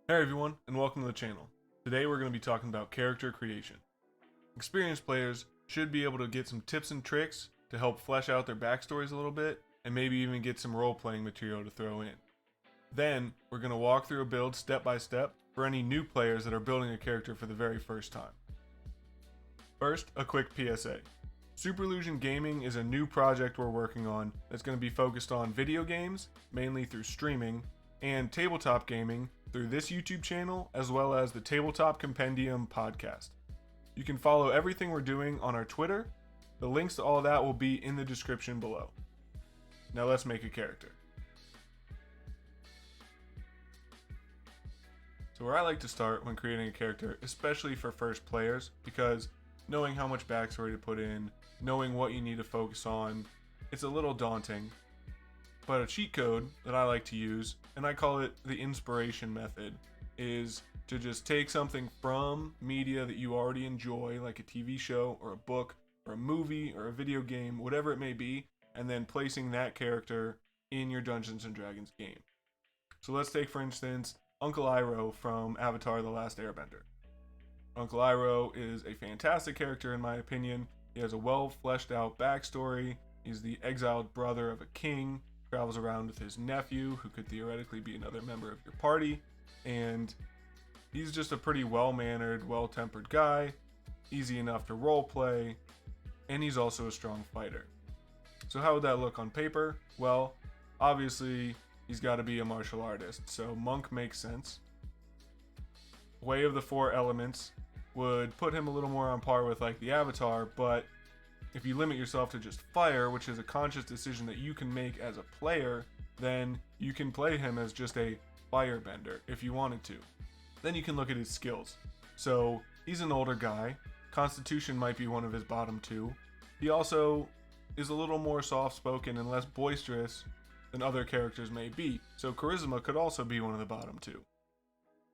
Hey everyone, and welcome to the channel. Today we're going to be talking about character creation. Experienced players should be able to get some tips and tricks to help flesh out their backstories a little bit, and maybe even get some role-playing material to throw in. Then, we're going to walk through a build step by step for any new players that are building a character for the very first time. First, a quick PSA. Superlusion Gaming is a new project we're working on that's going to be focused on video games, mainly through streaming, and tabletop gaming through this YouTube channel, as well as the Tabletop Compendium podcast. You can follow everything we're doing on our Twitter. The links to all of that will be in the description below. Now let's make a character. So where I like to start when creating a character, especially for first players, because knowing how much backstory to put in, knowing what you need to focus on, it's a little daunting. But a cheat code that I like to use, and I call it the inspiration method, is to just take something from media that you already enjoy, like a TV show or a book or a movie or a video game, whatever it may be, and then placing that character in your Dungeons and Dragons game. So let's take, for instance, Uncle Iroh from Avatar: The Last Airbender. Uncle Iroh is a fantastic character in my opinion. He has a well fleshed out backstory. He's the exiled brother of a king, travels around with his nephew, who could theoretically be another member of your party, and he's just a pretty well-mannered, well-tempered guy, easy enough to roleplay, and he's also a strong fighter. So how would that look on paper? Well, obviously, he's got to be a martial artist, so monk makes sense. Way of the Four Elements would put him a little more on par with like the Avatar, but if you limit yourself to just fire, which is a conscious decision that you can make as a player, then you can play him as just a firebender if you wanted to. Then you can look at his skills. So he's an older guy. Constitution might be one of his bottom two. He also is a little more soft-spoken and less boisterous than other characters may be. So charisma could also be one of the bottom two.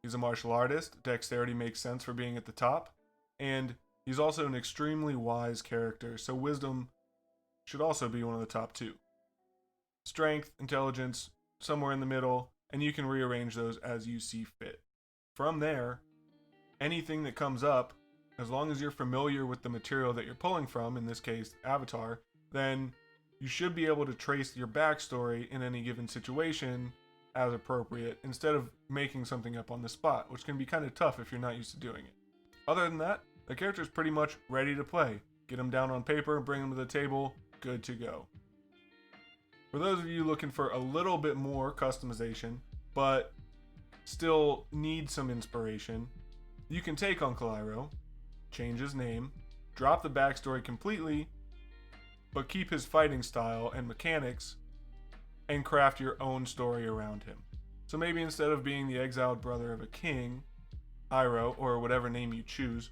He's a martial artist. Dexterity makes sense for being at the top. And he's also an extremely wise character, so wisdom should also be one of the top two. Strength, intelligence, somewhere in the middle, and you can rearrange those as you see fit. From there, anything that comes up, as long as you're familiar with the material that you're pulling from, in this case, Avatar, then you should be able to trace your backstory in any given situation as appropriate, instead of making something up on the spot, which can be kind of tough if you're not used to doing it. Other than that, the character is pretty much ready to play. Get him down on paper, bring him to the table, good to go. For those of you looking for a little bit more customization, but still need some inspiration, you can take Uncle Iroh, change his name, drop the backstory completely, but keep his fighting style and mechanics, and craft your own story around him. So maybe instead of being the exiled brother of a king, Iroh, or whatever name you choose,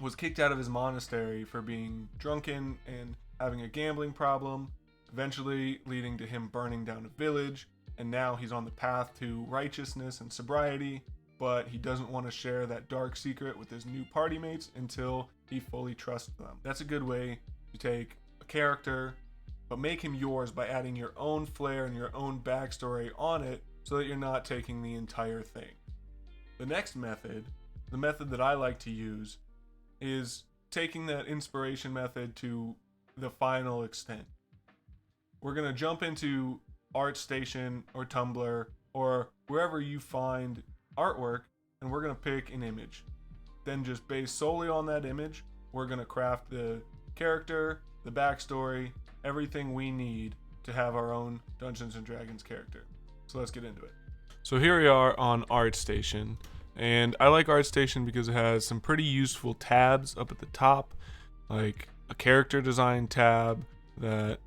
was kicked out of his monastery for being drunken and having a gambling problem, eventually leading to him burning down a village, and now he's on the path to righteousness and sobriety, but he doesn't want to share that dark secret with his new party mates until he fully trusts them. That's a good way to take a character, but make him yours by adding your own flair and your own backstory on it so that you're not taking the entire thing. The next method, the method that I like to use, is taking that inspiration method to the final extent. We're going to jump into ArtStation or Tumblr or wherever you find artwork, and we're going to pick an image. Then just based solely on that image, we're going to craft the character, the backstory, everything we need to have our own Dungeons and Dragons character. So let's get into it. So here we are on ArtStation. And I like ArtStation because it has some pretty useful tabs up at the top, like a character design tab that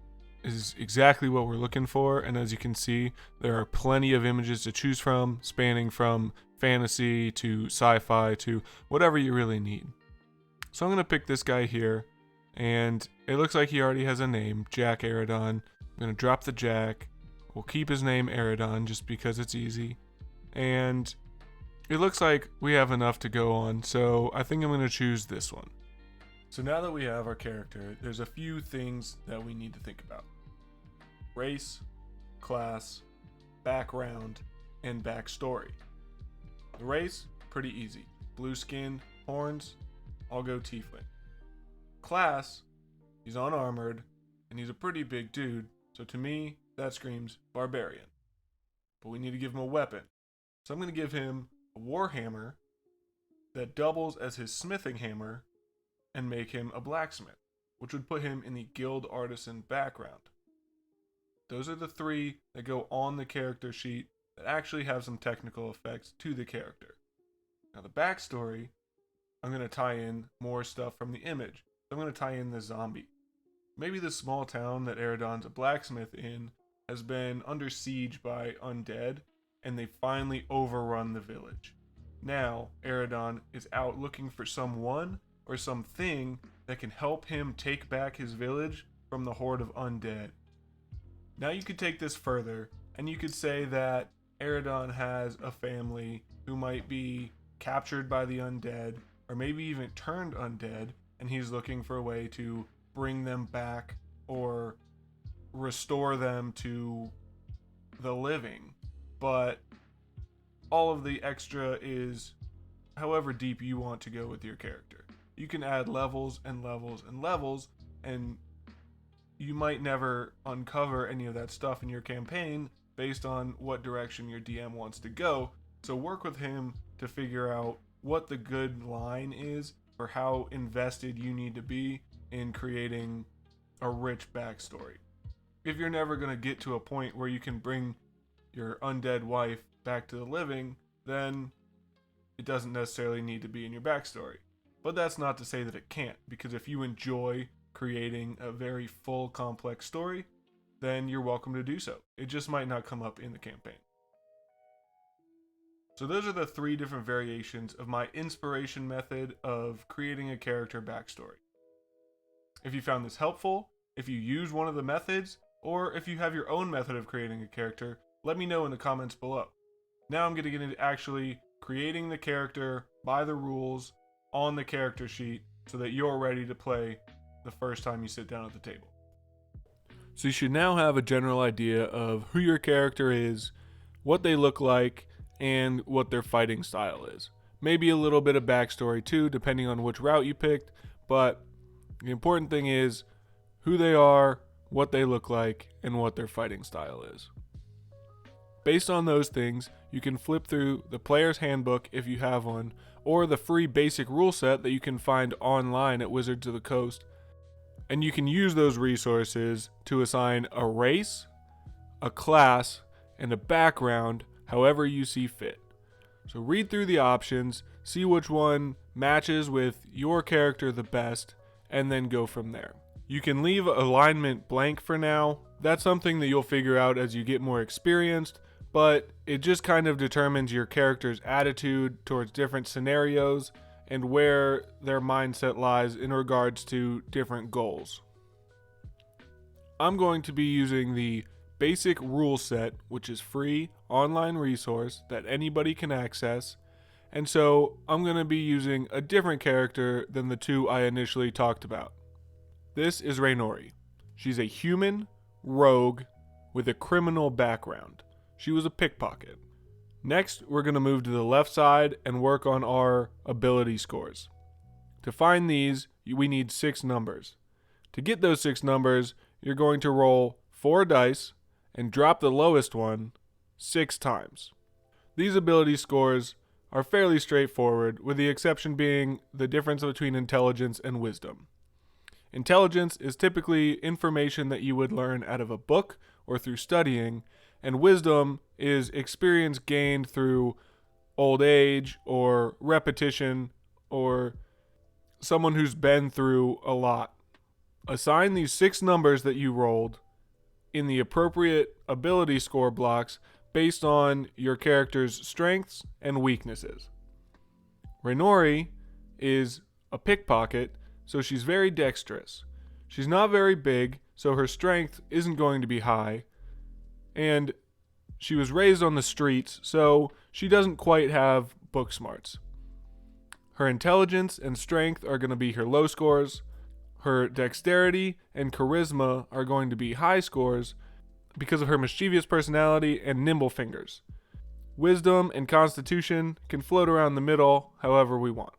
is exactly what we're looking for. And as you can see, there are plenty of images to choose from, spanning from fantasy to sci-fi to whatever you really need. So I'm going to pick this guy here, and it looks like he already has a name, Jack Aradon. I'm going to drop the Jack. We'll keep his name Aradon just because it's easy. And it looks like we have enough to go on, so I think I'm going to choose this one. So now that we have our character, there's a few things that we need to think about. Race, class, background, and backstory. The race, pretty easy. Blue skin, horns, I'll go tiefling. Class, he's unarmored, and he's a pretty big dude, so to me, that screams barbarian. But we need to give him a weapon. So I'm going to give him a warhammer that doubles as his smithing hammer and make him a blacksmith, which would put him in the guild artisan background. Those are the three that go on the character sheet that actually have some technical effects to the character. Now the backstory, I'm going to tie in more stuff from the image. I'm going to tie in the zombie. Maybe the small town that Eredon's a blacksmith in has been under siege by undead, and they finally overrun the village. Now, Eredon is out looking for someone or something that can help him take back his village from the horde of undead. Now you could take this further, and you could say that Eredon has a family who might be captured by the undead, or maybe even turned undead, and he's looking for a way to bring them back or restore them to the living. But all of the extra is however deep you want to go with your character. You can add levels and levels and levels, and you might never uncover any of that stuff in your campaign based on what direction your DM wants to go. So work with him to figure out what the good line is for how invested you need to be in creating a rich backstory. If you're never going to get to a point where you can bring your undead wife back to the living, then it doesn't necessarily need to be in your backstory. But that's not to say that it can't, because if you enjoy creating a very full, complex story, then you're welcome to do so. It just might not come up in the campaign. So those are the three different variations of my inspiration method of creating a character backstory. If you found this helpful, if you use one of the methods, or if you have your own method of creating a character, let me know in the comments below. Now I'm going to get into actually creating the character by the rules on the character sheet so that you're ready to play the first time you sit down at the table. So you should now have a general idea of who your character is, what they look like, and what their fighting style is. Maybe a little bit of backstory too, depending on which route you picked, but the important thing is who they are, what they look like, and what their fighting style is. Based on those things, you can flip through the player's handbook if you have one, or the free basic rule set that you can find online at Wizards of the Coast, and you can use those resources to assign a race, a class, and a background however you see fit. So read through the options, see which one matches with your character the best, and then go from there. You can leave alignment blank for now. That's something that you'll figure out as you get more experienced, but it just kind of determines your character's attitude towards different scenarios and where their mindset lies in regards to different goals. I'm going to be using the basic rule set, which is free online resource that anybody can access, and so I'm going to be using a different character than the two I initially talked about. This is Raynori. She's a human rogue with a criminal background. She was a pickpocket. Next, we're going to move to the left side and work on our ability scores. To find these, we need 6 numbers. To get those 6 numbers, you're going to roll 4 dice and drop the lowest one 6 times. These ability scores are fairly straightforward, with the exception being the difference between intelligence and wisdom. Intelligence is typically information that you would learn out of a book or through studying, and wisdom is experience gained through old age or repetition or someone who's been through a lot. Assign these 6 numbers that you rolled in the appropriate ability score blocks based on your character's strengths and weaknesses. Raynori is a pickpocket, so she's very dexterous. She's not very big, so her strength isn't going to be high, and she was raised on the streets, so she doesn't quite have book smarts. Her intelligence and strength are going to be her low scores. Her dexterity and charisma are going to be high scores because of her mischievous personality and nimble fingers. Wisdom and Constitution can float around the middle however we want.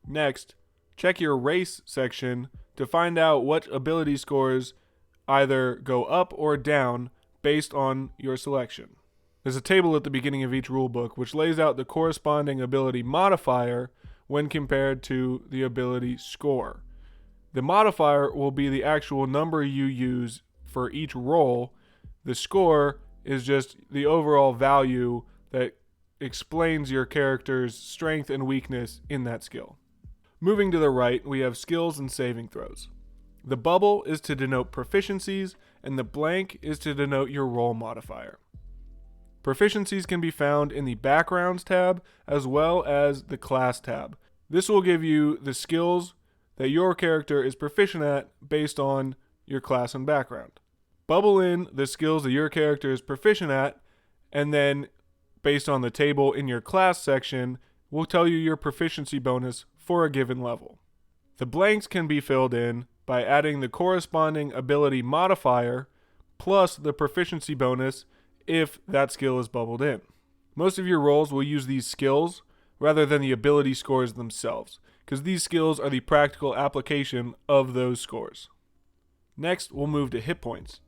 Next, check your race section to find out what ability scores either go up or down based on your selection. There's a table at the beginning of each rulebook which lays out the corresponding ability modifier when compared to the ability score. The modifier will be the actual number you use for each roll. The score is just the overall value that explains your character's strength and weakness in that skill. Moving to the right, we have skills and saving throws. The bubble is to denote proficiencies, and the blank is to denote your roll modifier. Proficiencies can be found in the Backgrounds tab as well as the Class tab. This will give you the skills that your character is proficient at based on your class and background. Bubble in the skills that your character is proficient at, and then based on the table in your class section, will tell you your proficiency bonus for a given level. The blanks can be filled in by adding the corresponding ability modifier plus the proficiency bonus if that skill is bubbled in. Most of your rolls will use these skills rather than the ability scores themselves, because these skills are the practical application of those scores. Next, we'll move to hit points.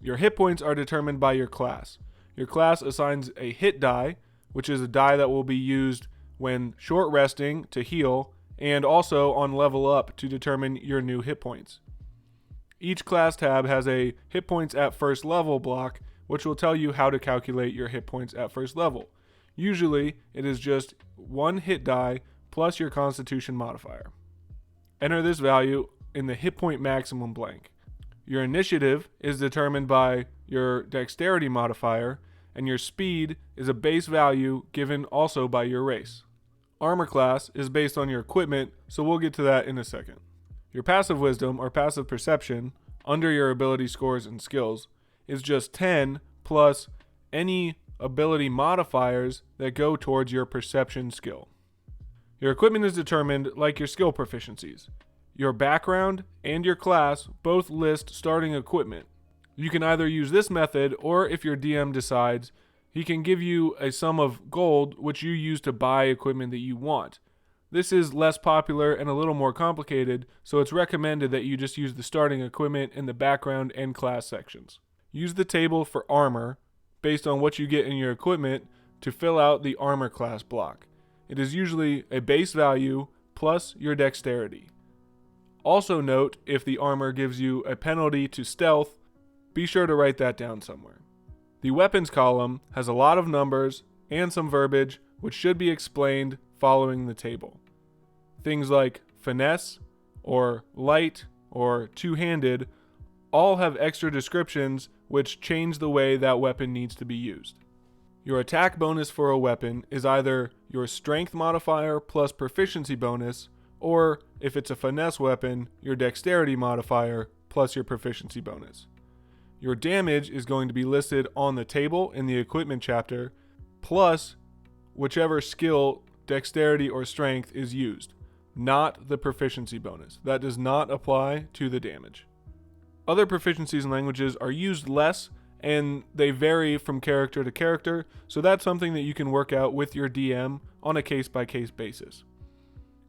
Your hit points are determined by your class. Your class assigns a hit die, which is a die that will be used when short resting to heal, and also on level up to determine your new hit points. Each class tab has a hit points at first level block, which will tell you how to calculate your hit points at first level. Usually, it is just one hit die plus your Constitution modifier. Enter this value in the hit point maximum blank. Your initiative is determined by your dexterity modifier, and your speed is a base value given also by your race. Armor class is based on your equipment, so we'll get to that in a second. Your passive wisdom or passive perception, under your ability scores and skills, is just 10 plus any ability modifiers that go towards your perception skill. Your equipment is determined like your skill proficiencies. Your background and your class both list starting equipment. You can either use this method, or if your DM decides, he can give you a sum of gold which you use to buy equipment that you want. This is less popular and a little more complicated, so it's recommended that you just use the starting equipment in the background and class sections. Use the table for armor based on what you get in your equipment to fill out the armor class block. It is usually a base value plus your dexterity. Also note if the armor gives you a penalty to stealth, be sure to write that down somewhere. The weapons column has a lot of numbers and some verbiage which should be explained following the table. Things like finesse or light or two-handed all have extra descriptions which change the way that weapon needs to be used. Your attack bonus for a weapon is either your strength modifier plus proficiency bonus, or if it's a finesse weapon, your dexterity modifier plus your proficiency bonus. Your damage is going to be listed on the table in the equipment chapter, plus whichever skill, dexterity or strength, is used, not the proficiency bonus. That does not apply to the damage. Other proficiencies and languages are used less, and they vary from character to character, so that's something that you can work out with your DM on a case-by-case basis.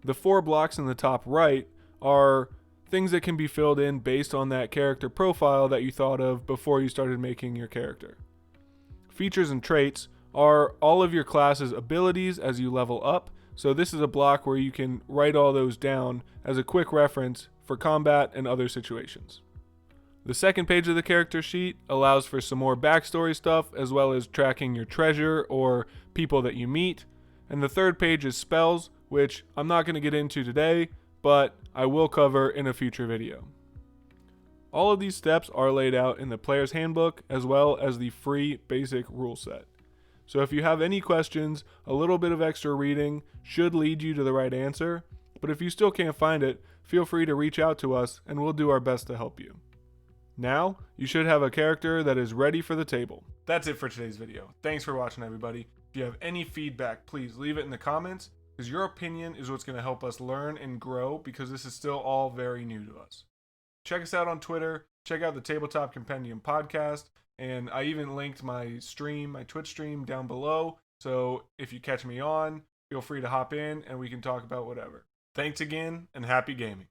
The 4 blocks in the top right are things that can be filled in based on that character profile that you thought of before you started making your character. Features and traits are all of your class's abilities as you level up, so this is a block where you can write all those down as a quick reference for combat and other situations. The second page of the character sheet allows for some more backstory stuff, as well as tracking your treasure or people that you meet. And the third page is spells, which I'm not going to get into today, but I will cover in a future video. All of these steps are laid out in the player's handbook, as well as the free basic rule set. So if you have any questions, a little bit of extra reading should lead you to the right answer, but if you still can't find it, feel free to reach out to us and we'll do our best to help you. Now, you should have a character that is ready for the table. That's it for today's video. Thanks for watching, everybody. If you have any feedback, please leave it in the comments, because your opinion is what's going to help us learn and grow, because this is still all very new to us. Check us out on Twitter. Check out the Tabletop Compendium podcast. And I even linked my stream, my Twitch stream down below. So if you catch me on, feel free to hop in and we can talk about whatever. Thanks again and happy gaming.